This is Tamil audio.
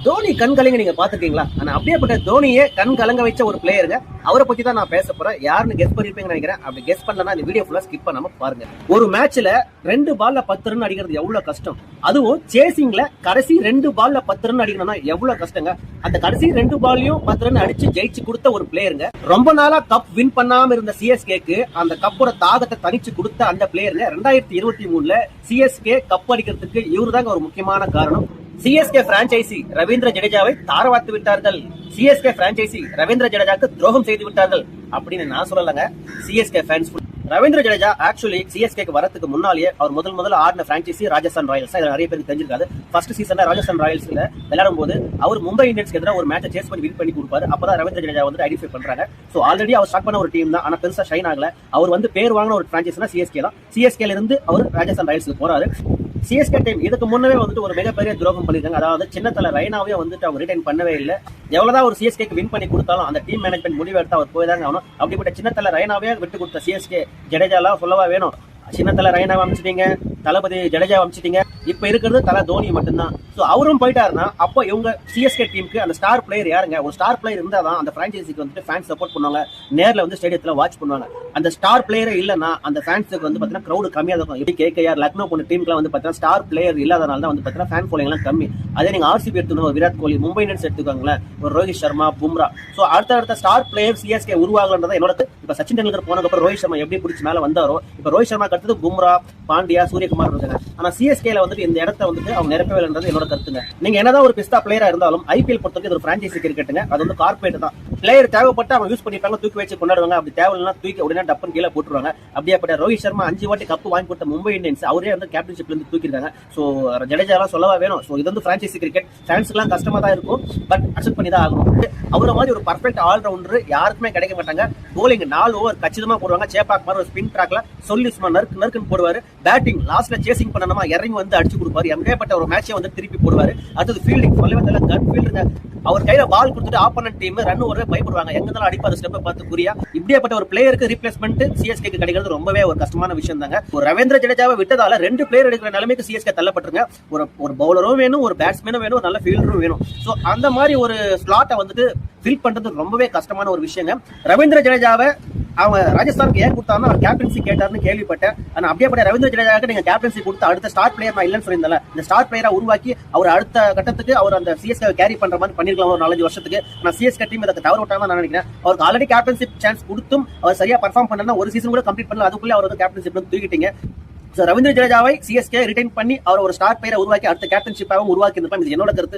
தோனி கண் கலங்க நீங்க பாத்துருக்கீங்களா? ஆனா அப்படியேப்பட்ட தோனியே கண் கலங்க வச்ச ஒரு பிளேயருங்க. அவரை பத்தி தான் நான் பேச போறேன். யாருன்னு கெஸ் பண்ணிருப்பீங்கன்னு நினைக்கிறேன். அப்படி கெஸ் பண்ணலன்னா இந்த வீடியோ ஃபுல்லா ஸ்கிப் பண்ணாம பாருங்க. ஒரு மேட்ச்ல 2 பால்ல 10 ரன் அடிக்கிறது எவ்வளவு கஷ்டம். அதுவும் சேசிங்ல கடைசி 2 பால்ல 10 ரன் அடிக்கணும்னா எவ்வளவு கஷ்டங்க. அந்த கடைசி 2 பால்லையும் 10 ரன் அடிச்சு ஜெயிச்சு கொடுத்த ஒரு பிளேயருங்க. ரொம்ப நாளா கப் வின் பண்ணாம இருந்த சிஎஸ்கேக்கு அந்த கப்போட தாகத்தை தனிச்சு கொடுத்த அந்த பிளேயருங்க 2023ல சிஎஸ்கே கப் அடிக்கிறதுக்கு இவரு தாங்க ஒரு முக்கியமான காரணம். சிஎஸ்கே பிரான்சைசி ரவீந்திர ஜடேஜாவை தாரவாத்து விட்டார்கள். சிஎஸ்கே பிரான்சைசி ரவீந்திர ஜடேஜாக்கு துரோகம் செய்து விட்டார்கள் அப்படின்னு நான் சொல்லலங்க. CSK fans Ravindra Jadeja actually சிஎஸ்கேக்கு வரதுக்கு முன்னாலேயே அவர் முதல்ல ஆடின பிரான்சைசி ராஜஸ்தான் ராயல்ஸ். இதுல நிறைய பேருக்கு தெரிஞ்சிருக்காது. ஃபர்ஸ்ட் சீசன்ல ராஜஸ்தான் ராயல்ஸ்ல விளையாடும் போது அவர் மும்பை இந்தியன்ஸ்க்கு எதிராக ஒரு மேட்சை சேஸ் பண்ணி வின் பண்ணி கொடுப்பாரு. அப்பதான் ரவீந்திர ஜடேஜா வந்து ஐடென்டிஃபை பண்றாங்க. சோ ஆல்ரெடி அவர் ஸ்டார்ட் பண்ண ஒரு டீம் தான். ஆனா பெருசா ஷைன் ஆகல. அவர் வந்து பேர் வாங்கின ஒரு பிரான்சைஸ்னா சிஎஸ்கே தான். சிஎஸ்கேல இருந்து அவர் ராஜஸ்தான் ராயல்ஸ்க்கு போறாரு. சிஎஸ்கே டீம் இதுக்கு முன்னவே வந்துட்டு ஒரு மிகப்பெரிய துரோகம் பண்ணிருக்காங்க. அதாவது சின்னத்தல ரெய்னாவே வந்துட்டு அவங்க ரிட்டைன் பண்ணவே இல்லை. எவ்வளவுதான் ஒரு சிஎஸ்கேக்கு வின் பண்ணி கொடுத்தாலும் அந்த டீம் மேனேஜ்மெண்ட் முடிவு எடுத்து அவர் போய் தாங்க ஆகணும். அப்படிப்பட்ட சின்னத்தல ரெய்னாவே விட்டு கொடுத்த சிஎஸ்கே ஜடேஜாலாம் சொல்லவா வேணும். சின்னத்தல ரெய்னாவை அமைச்சிட்டீங்க, தளபதி ஜடேஜா அமைச்சிட்டீங்க. இப்ப இருக்கிறது தலை தோனி மட்டும்தான். சோ அவரும் போயிட்டாருன்னா அப்போ இவங்க சிஎஸ்கே டீமுக்கு அந்த ஸ்டார் பிளேயர் யாருங்க? ஒரு ஸ்டார் பிளேயர் இருந்தாதான் அந்த பிரான்சைசிக்கு வந்துட்டு ஃபேன்ஸ் சப்போர்ட் பண்ணுவாங்க. நேர்ல வந்து ஸ்டேடியத்துல வாட்ச் பண்ணுவாங்க. அந்த ஸ்டார் பிளேயரே இல்லைன்னா அந்த ஃபேன்ஸுக்கு வந்து பாத்தீங்கன்னா கிரௌடு கம்மியா இருக்கும். எப்படி கேகேஆர் லக்னோ போன டீமுக்குலாம் வந்து பாத்தீங்கன்னா ஸ்டார் பிளேயர் இல்லாதனால தான் வந்து பாத்தீங்கன்னா ஃபேன் ஃபாலோயிங் எல்லாம் கம்மி. அதே நீங்க ஆர்சிபி எடுத்துக்கணும், விராட் கோலி, மும்பை இந்தியன்ஸ் எடுத்துக்கோங்களேன், ஒரு ரோஹித் சர்மா, பும்ரா. சோ அடுத்த ஸ்டார் பிளேயர் சிஎஸ்கே உருவாகலன்றதை என்னோட இப்ப சச்சின் டெண்டுல்கர் போனதுக்கு அப்புறம் ரோஹித் சர்மா எப்படி பிடிச்சி மேல வந்தாரோ இப்ப ரோஹித் சர்மா அடுத்தது பும்ரா, பாண்டியா, சூரியகுமார் இருக்காங்க. ஆனா சிஎஸ்கேல வந்துட்டு இந்த இடத்த வந்துட்டு அவங்க நிரப்பவேன்றது என்னோட கருத்துங்க. நீங்க என்னதான் ஒரு பிஸ்தா பிளேயரா இருந்தாலும் ஐபிஎல் பொறுத்தவரைக்கும் ஒரு பிரான்சைசி கிரிக்கெட்டுங்க. அது வந்து கார்பரேட் தான். பிளேயர் தேவைப்பட்டு அவங்க யூஸ் பண்ணிப்பாங்க, தூக்கி வச்சு கொண்டாடுவாங்க. அப்படி தேவையில்லைன்னா தூக்கி உடனே டப்புன்னு கீழே போட்டுருவாங்க. அப்படியே ரோஹித் சர்மா 5 வாட்டி கப்பு வாங்கி கொடுத்த மும்பை இந்தியன்ஸ் அவரே வந்து கேப்டன்ஷிப்ல இருந்து தூக்கிருக்காங்க. சோ ஜடேஜா எல்லாம் சொல்லவா வேணும். சோ இது வந்து பிரான்சைசி கிரிக்கெட். ஃபேன்ஸ்க்கு எல்லாம் கஷ்டமா தான் இருக்கும். பட் அக்செப்ட் பண்ணி தான் ஆகணும். அவரை மாதிரி ஒரு பர்ஃபெக்ட் ஆல்ரவுண்டர் யாருக்குமே கிடைக்க மாட்டாங்க. போலிங் 4 ஓவர் கச்சிதமா போடுவாங்க. சேப்பாக் மாதிரி ஒரு ஸ்பின் ட்ராக்ல சொல்லி சும்மா நறுக்குன்னு போடுவாரு. பேட்டிங் லாஸ்ட்ல சேசிங் பண்ணணுமா இறங்கி வந்து அடிச்சு கொடுப்பாரு. எங்கேப்பட்ட ஒரு மேட்சை வந்து திருப்பி போடுவாரு. அடுத்தது ஃபீல்டிங் கன் ஃபீல்டுங்க. அவர் கையில பால் கொடுத்துட்டு ஆப்போனன்ட் டீம் ரன் ஒரு பயப்படுவாங்க. எங்கதான் அடிப்பாரு ஸ்டெப்பை பார்த்து குறியா. இப்படியாப்பட்ட ஒரு பிளேயருக்கு ரீப்ளேஸ்மெண்ட் சிஎஸ்கேக்கு கிடைக்கிறது ரொம்பவே ஒரு கஷ்டமான விஷயம் தாங்க. ஒரு ரவீந்திர ஜடேஜாவை விட்டதால 2 பிளேயர் எடுக்கிற நிலைமைக்கு சிஎஸ்கே தள்ளப்பட்டிருங்க. ஒரு பவுலரும் வேணும், ஒரு பேட்ஸ்மேனும் வேணும், ஒரு நல்ல ஃபீல்டரும் வேணும். சோ அந்த மாதிரி ஒரு ஸ்லாட்டை வந்துட்டு ஃபில் பண்றது ரொம்பவே கஷ்டமான ஒரு விஷயங்க. ரவீந்திர ஜடேஜாவை அவங்க ராஜஸ்தானுக்கு ஏன் கொடுத்தாருன்னா அவர் கேப்டன்சி கேட்டாருன்னு கேள்விப்பட்டேன். ஆனா அப்படியே ரவீந்திர ஜடேஜாவுக்கு நீங்க கேப்டன்சி கொடுத்து அடுத்த ஸ்டார் பிளேயர் நான் இல்லைன்னு சொல்லியிருந்தேன். இந்த ஸ்டார் பிளேயரா உருவாக்கி அவர் அடுத்த கட்டத்துக்கு அவர் அந்த சிஎஸ்கே கேரி பண்ற மாதிரி பண்ணிருக்கலாம் ஒரு 4 வருஷத்துக்கு. நான் சிஎஸ்கே டீம் இதை தவறு விட்டாங்க நான் நினைக்கிறேன். அவருக்கு ஆல்ரெடி கேப்டன்ஷிப் சான்ஸ் கொடுத்தும் அவர் சரியா பர்ஃபார்ம் பண்ணா ஒரு சீசன் கூட கம்ப்ளீட் பண்ணல. அதுக்குள்ளே அவர் வந்து கேப்டன்ஷிப் தூக்கிட்டீங்க. ரவீந்திர ஜடேஜாவை சிஎஸ்கே ரிட்டைன் பண்ணி அவர் ஒரு ஸ்டார் பிளேயரை உருவாக்கி அடுத்த கேப்டன்ஷிப்பாகவும் உருவாக்கி இருந்திருப்பாங்க. இது என்னோட கருத்து.